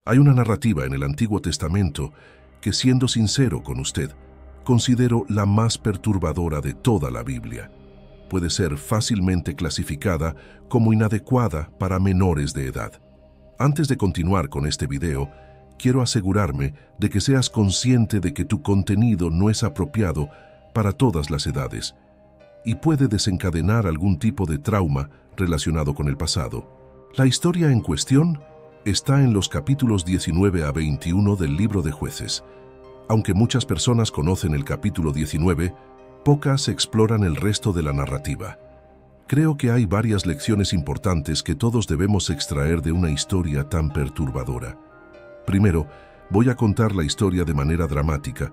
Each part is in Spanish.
Hay una narrativa en el Antiguo Testamento que, siendo sincero con usted, considero la más perturbadora de toda la Biblia. Puede ser fácilmente clasificada como inadecuada para menores de edad. Antes de continuar con este video, quiero asegurarme de que seas consciente de que tu contenido no es apropiado para todas las edades y puede desencadenar algún tipo de trauma relacionado con el pasado. La historia en cuestión está en los capítulos 19 a 21 del libro de Jueces. Aunque muchas personas conocen el capítulo 19, pocas exploran el resto de la narrativa. Creo que hay varias lecciones importantes que todos debemos extraer de una historia tan perturbadora. Primero, voy a contar la historia de manera dramática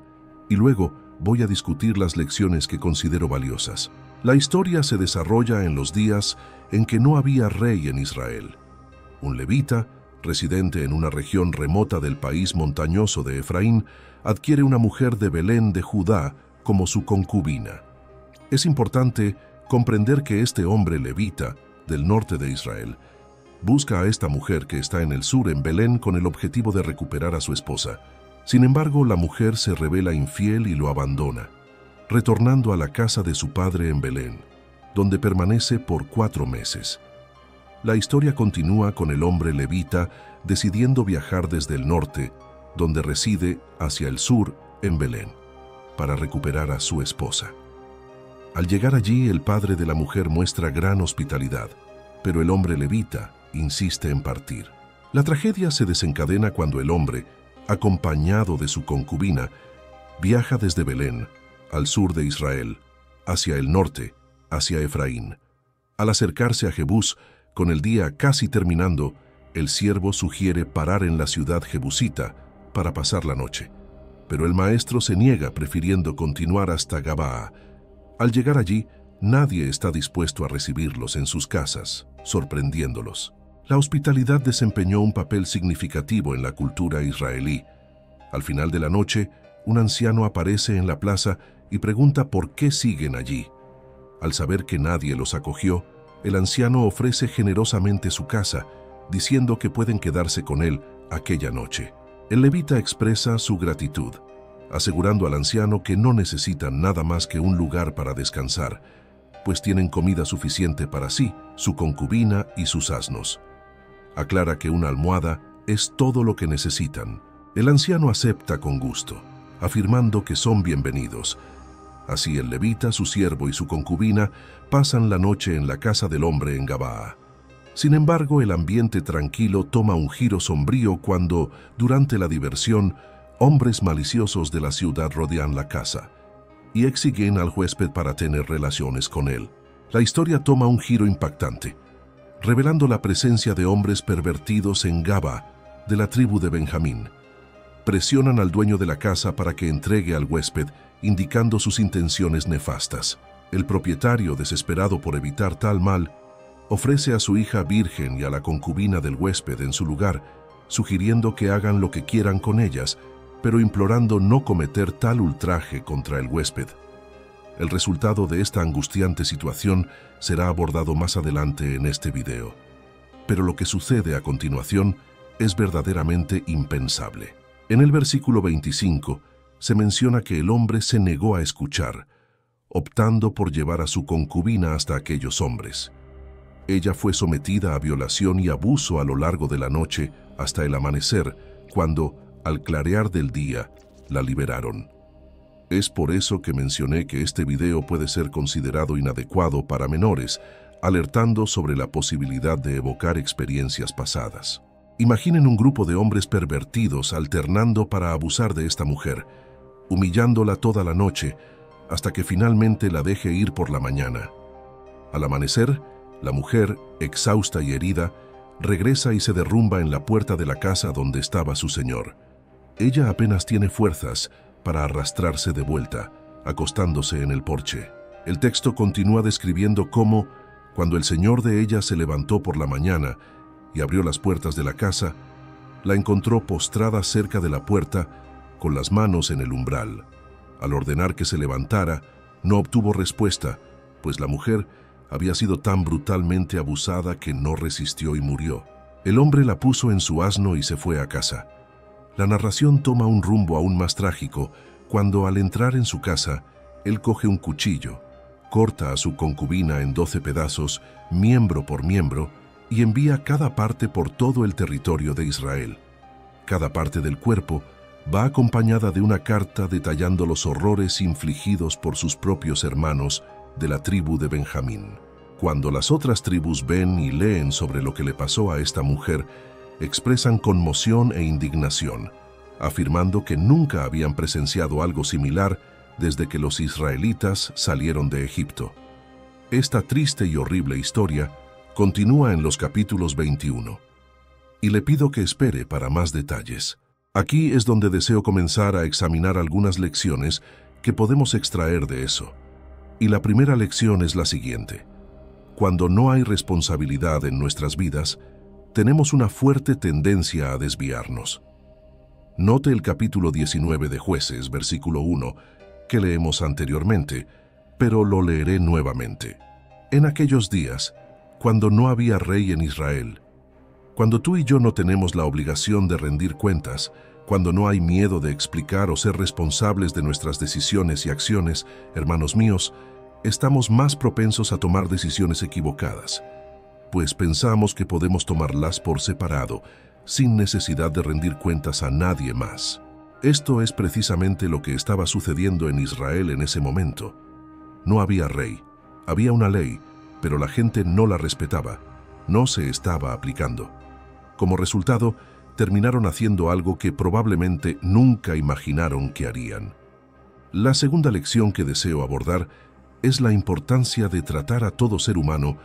y luego voy a discutir las lecciones que considero valiosas. La historia se desarrolla en los días en que no había rey en Israel. Un levita, residente en una región remota del país montañoso de Efraín, adquiere una mujer de Belén de Judá como su concubina. Es importante comprender que este hombre levita, del norte de Israel, busca a esta mujer que está en el sur, en Belén, con el objetivo de recuperar a su esposa. Sin embargo, la mujer se revela infiel y lo abandona, retornando a la casa de su padre en Belén, donde permanece por 4 meses. La historia continúa con el hombre levita decidiendo viajar desde el norte, donde reside, hacia el sur, en Belén, para recuperar a su esposa. Al llegar allí, el padre de la mujer muestra gran hospitalidad, pero el hombre levita insiste en partir. La tragedia se desencadena cuando el hombre, acompañado de su concubina, viaja desde Belén, al sur de Israel, hacia el norte, hacia Efraín. Al acercarse a Jebús, con el día casi terminando, el siervo sugiere parar en la ciudad jebusita para pasar la noche, pero el maestro se niega, prefiriendo continuar hasta Gabaa. Al llegar allí, nadie está dispuesto a recibirlos en sus casas, sorprendiéndolos. La hospitalidad desempeñó un papel significativo en la cultura israelí. Al final de la noche, un anciano aparece en la plaza y pregunta por qué siguen allí. Al saber que nadie los acogió, el anciano ofrece generosamente su casa, diciendo que pueden quedarse con él aquella noche. El levita expresa su gratitud, asegurando al anciano que no necesitan nada más que un lugar para descansar, pues tienen comida suficiente para sí, su concubina y sus asnos. Aclara que una almohada es todo lo que necesitan. El anciano acepta con gusto, afirmando que son bienvenidos. Así el levita, su siervo y su concubina pasan la noche en la casa del hombre en Gabaa. Sin embargo, el ambiente tranquilo toma un giro sombrío cuando, durante la diversión, hombres maliciosos de la ciudad rodean la casa y exigen al huésped para tener relaciones con él. La historia toma un giro impactante, revelando la presencia de hombres pervertidos en Gabaa, de la tribu de Benjamín. Presionan al dueño de la casa para que entregue al huésped, indicando sus intenciones nefastas. El propietario, desesperado por evitar tal mal, ofrece a su hija virgen y a la concubina del huésped en su lugar, sugiriendo que hagan lo que quieran con ellas, pero implorando no cometer tal ultraje contra el huésped. El resultado de esta angustiante situación será abordado más adelante en este video. Pero lo que sucede a continuación es verdaderamente impensable. En el versículo 25 se menciona que el hombre se negó a escuchar, optando por llevar a su concubina hasta aquellos hombres. Ella fue sometida a violación y abuso a lo largo de la noche hasta el amanecer, cuando, al clarear del día, la liberaron. Es por eso que mencioné que este video puede ser considerado inadecuado para menores, alertando sobre la posibilidad de evocar experiencias pasadas. Imaginen un grupo de hombres pervertidos alternando para abusar de esta mujer, humillándola toda la noche, hasta que finalmente la deje ir por la mañana. Al amanecer, la mujer, exhausta y herida, regresa y se derrumba en la puerta de la casa donde estaba su señor. Ella apenas tiene fuerzas para arrastrarse de vuelta, acostándose en el porche. El texto continúa describiendo cómo, cuando el señor de ella se levantó por la mañana y abrió las puertas de la casa, la encontró postrada cerca de la puerta, con las manos en el umbral. Al ordenar que se levantara, no obtuvo respuesta, pues la mujer había sido tan brutalmente abusada que no resistió y murió. El hombre la puso en su asno y se fue a casa. La narración toma un rumbo aún más trágico cuando, al entrar en su casa, él coge un cuchillo, corta a su concubina en 12 pedazos, miembro por miembro, y envía cada parte por todo el territorio de Israel. Cada parte del cuerpo va acompañada de una carta detallando los horrores infligidos por sus propios hermanos de la tribu de Benjamín. Cuando las otras tribus ven y leen sobre lo que le pasó a esta mujer, expresan conmoción e indignación, afirmando que nunca habían presenciado algo similar desde que los israelitas salieron de Egipto. Esta triste y horrible historia continúa en los capítulos 21, y le pido que espere para más detalles. Aquí es donde deseo comenzar a examinar algunas lecciones que podemos extraer de eso. Y la primera lección es la siguiente. Cuando no hay responsabilidad en nuestras vidas, tenemos una fuerte tendencia a desviarnos. Note el capítulo 19 de Jueces, versículo 1, que leemos anteriormente, pero lo leeré nuevamente. En aquellos días, cuando no había rey en Israel, cuando tú y yo no tenemos la obligación de rendir cuentas, cuando no hay miedo de explicar o ser responsables de nuestras decisiones y acciones, hermanos míos, estamos más propensos a tomar decisiones equivocadas, pues pensamos que podemos tomarlas por separado, sin necesidad de rendir cuentas a nadie más. Esto es precisamente lo que estaba sucediendo en Israel en ese momento. No había rey, había una ley, pero la gente no la respetaba, no se estaba aplicando. Como resultado, terminaron haciendo algo que probablemente nunca imaginaron que harían. La segunda lección que deseo abordar es la importancia de tratar a todo ser humano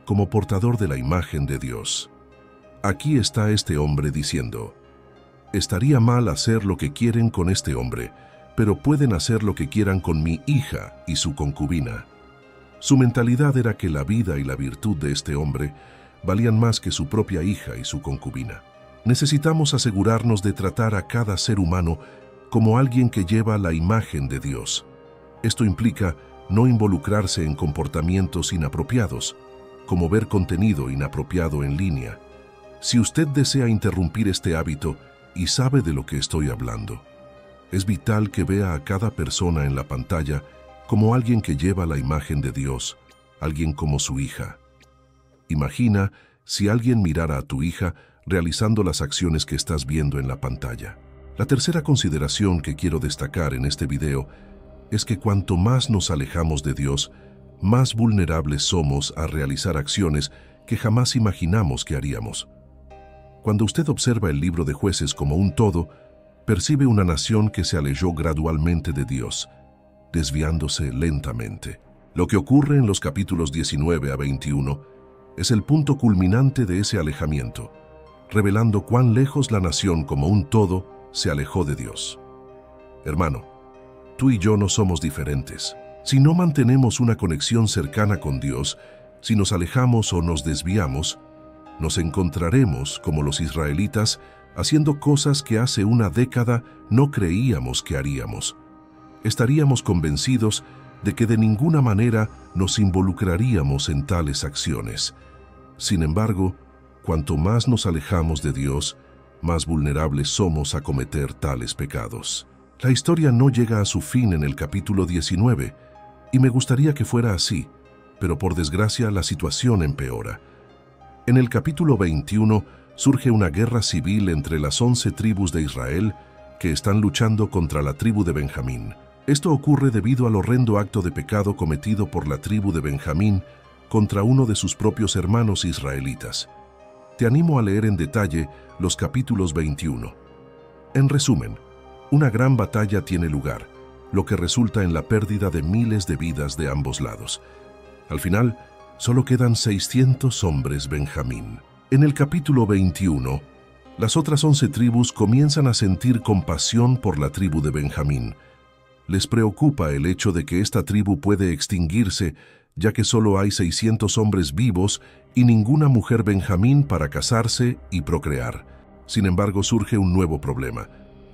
como portador de la imagen de Dios. Aquí está este hombre diciendo: estaría mal hacer lo que quieren con este hombre, pero pueden hacer lo que quieran con mi hija y su concubina. Su mentalidad era que la vida y la virtud de este hombre valían más que su propia hija y su concubina. Necesitamos asegurarnos de tratar a cada ser humano como alguien que lleva la imagen de Dios. Esto implica no involucrarse en comportamientos inapropiados, como ver contenido inapropiado en línea. Si usted desea interrumpir este hábito y sabe de lo que estoy hablando, es vital que vea a cada persona en la pantalla como alguien que lleva la imagen de Dios, alguien como su hija. Imagina si alguien mirara a tu hija realizando las acciones que estás viendo en la pantalla. La tercera consideración que quiero destacar en este video es que cuanto más nos alejamos de Dios, más vulnerables somos a realizar acciones que jamás imaginamos que haríamos. Cuando usted observa el libro de Jueces como un todo, percibe una nación que se alejó gradualmente de Dios, desviándose lentamente. Lo que ocurre en los capítulos 19 a 21 es el punto culminante de ese alejamiento, revelando cuán lejos la nación como un todo se alejó de Dios. Hermano, tú y yo no somos diferentes. Si no mantenemos una conexión cercana con Dios, si nos alejamos o nos desviamos, nos encontraremos, como los israelitas, haciendo cosas que hace una década no creíamos que haríamos. Estaríamos convencidos de que de ninguna manera nos involucraríamos en tales acciones. Sin embargo, cuanto más nos alejamos de Dios, más vulnerables somos a cometer tales pecados. La historia no llega a su fin en el capítulo 19, y me gustaría que fuera así, pero por desgracia la situación empeora. En el capítulo 21 surge una guerra civil entre las 11 tribus de Israel que están luchando contra la tribu de Benjamín. Esto ocurre debido al horrendo acto de pecado cometido por la tribu de Benjamín contra uno de sus propios hermanos israelitas. Te animo a leer en detalle los capítulos 21. En resumen, una gran batalla tiene lugar, lo que resulta en la pérdida de miles de vidas de ambos lados. Al final, solo quedan 600 hombres Benjamín. En el capítulo 21, las otras 11 tribus comienzan a sentir compasión por la tribu de Benjamín. Les preocupa el hecho de que esta tribu puede extinguirse, ya que solo hay 600 hombres vivos y ninguna mujer Benjamín para casarse y procrear. Sin embargo, surge un nuevo problema.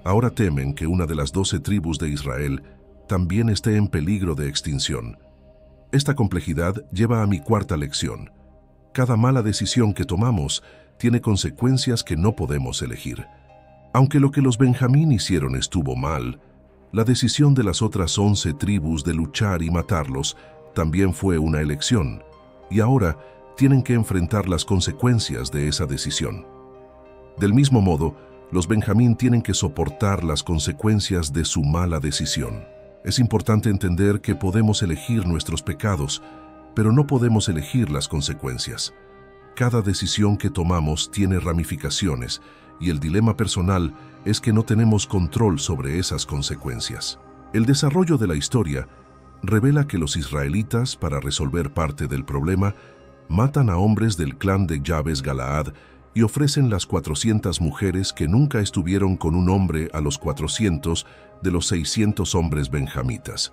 Ahora temen que una de las 12 tribus de Israel también esté en peligro de extinción. Esta complejidad lleva a mi cuarta lección. Cada mala decisión que tomamos tiene consecuencias que no podemos elegir. Aunque lo que los Benjamín hicieron estuvo mal, la decisión de las otras 11 tribus de luchar y matarlos también fue una elección, y ahora tienen que enfrentar las consecuencias de esa decisión. Del mismo modo, los Benjamín tienen que soportar las consecuencias de su mala decisión. Es importante entender que podemos elegir nuestros pecados, pero no podemos elegir las consecuencias. Cada decisión que tomamos tiene ramificaciones, y el dilema personal es que no tenemos control sobre esas consecuencias. El desarrollo de la historia revela que los israelitas, para resolver parte del problema, matan a hombres del clan de Yabes Galaad y ofrecen las 400 mujeres que nunca estuvieron con un hombre a los 400 de los 600 hombres benjamitas.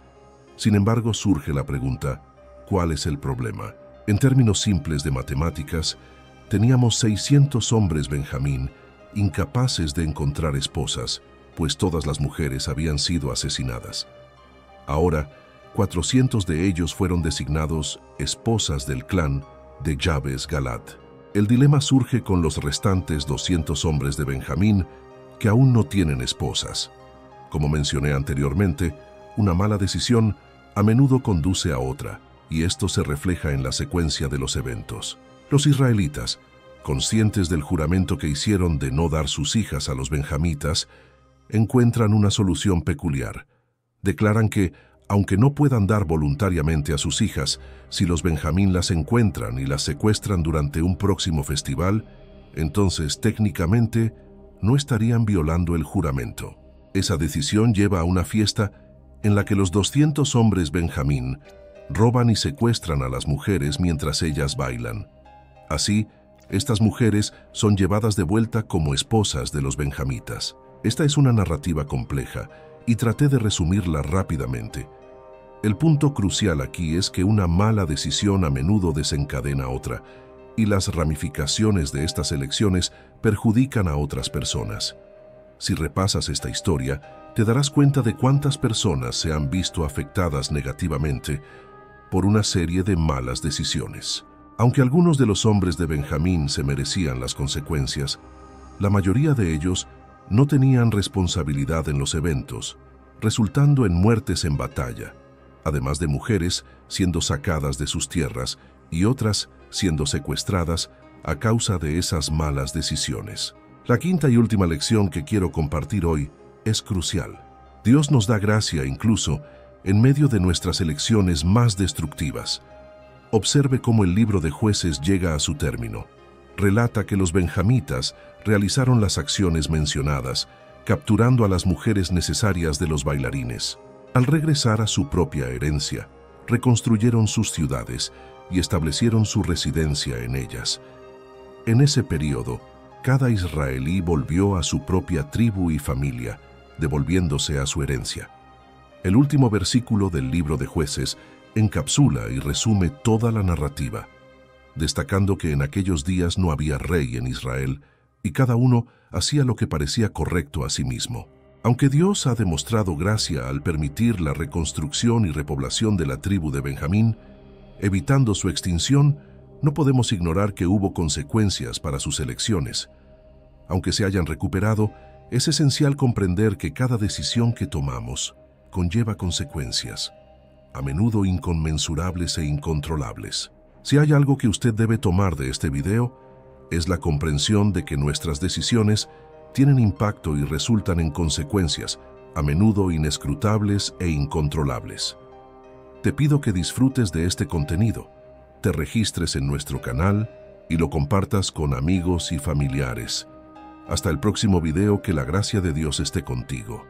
Sin embargo, surge la pregunta, ¿cuál es el problema? En términos simples de matemáticas, teníamos 600 hombres benjamín incapaces de encontrar esposas, pues todas las mujeres habían sido asesinadas. Ahora, 400 de ellos fueron designados esposas del clan de Yabes Galaad. El dilema surge con los restantes 200 hombres de Benjamín que aún no tienen esposas. Como mencioné anteriormente, una mala decisión a menudo conduce a otra, y esto se refleja en la secuencia de los eventos. Los israelitas, conscientes del juramento que hicieron de no dar sus hijas a los benjamitas, encuentran una solución peculiar. Declaran que, aunque no puedan dar voluntariamente a sus hijas, si los benjamín las encuentran y las secuestran durante un próximo festival, entonces técnicamente no estarían violando el juramento. Esa decisión lleva a una fiesta en la que los 200 hombres benjamín roban y secuestran a las mujeres mientras ellas bailan. Así, estas mujeres son llevadas de vuelta como esposas de los benjamitas. Esta es una narrativa compleja y traté de resumirla rápidamente. El punto crucial aquí es que una mala decisión a menudo desencadena otra, y las ramificaciones de estas elecciones perjudican a otras personas. Si repasas esta historia, te darás cuenta de cuántas personas se han visto afectadas negativamente por una serie de malas decisiones. Aunque algunos de los hombres de Benjamín se merecían las consecuencias, la mayoría de ellos no tenían responsabilidad en los eventos, resultando en muertes en batalla, además de mujeres siendo sacadas de sus tierras y otras siendo secuestradas a causa de esas malas decisiones. La quinta y última lección que quiero compartir hoy es crucial. Dios nos da gracia incluso en medio de nuestras elecciones más destructivas. Observe cómo el libro de Jueces llega a su término. Relata que los benjamitas realizaron las acciones mencionadas, capturando a las mujeres necesarias de los bailarines. Al regresar a su propia herencia, reconstruyeron sus ciudades y establecieron su residencia en ellas. En ese periodo, cada israelí volvió a su propia tribu y familia, devolviéndose a su herencia. El último versículo del libro de Jueces encapsula y resume toda la narrativa, destacando que en aquellos días no había rey en Israel y cada uno hacía lo que parecía correcto a sí mismo. Aunque Dios ha demostrado gracia al permitir la reconstrucción y repoblación de la tribu de Benjamín, evitando su extinción, no podemos ignorar que hubo consecuencias para sus elecciones. Aunque se hayan recuperado, es esencial comprender que cada decisión que tomamos conlleva consecuencias, a menudo inconmensurables e incontrolables. Si hay algo que usted debe tomar de este video, es la comprensión de que nuestras decisiones tienen impacto y resultan en consecuencias, a menudo inescrutables e incontrolables. Te pido que disfrutes de este contenido, te registres en nuestro canal y lo compartas con amigos y familiares. Hasta el próximo video, que la gracia de Dios esté contigo.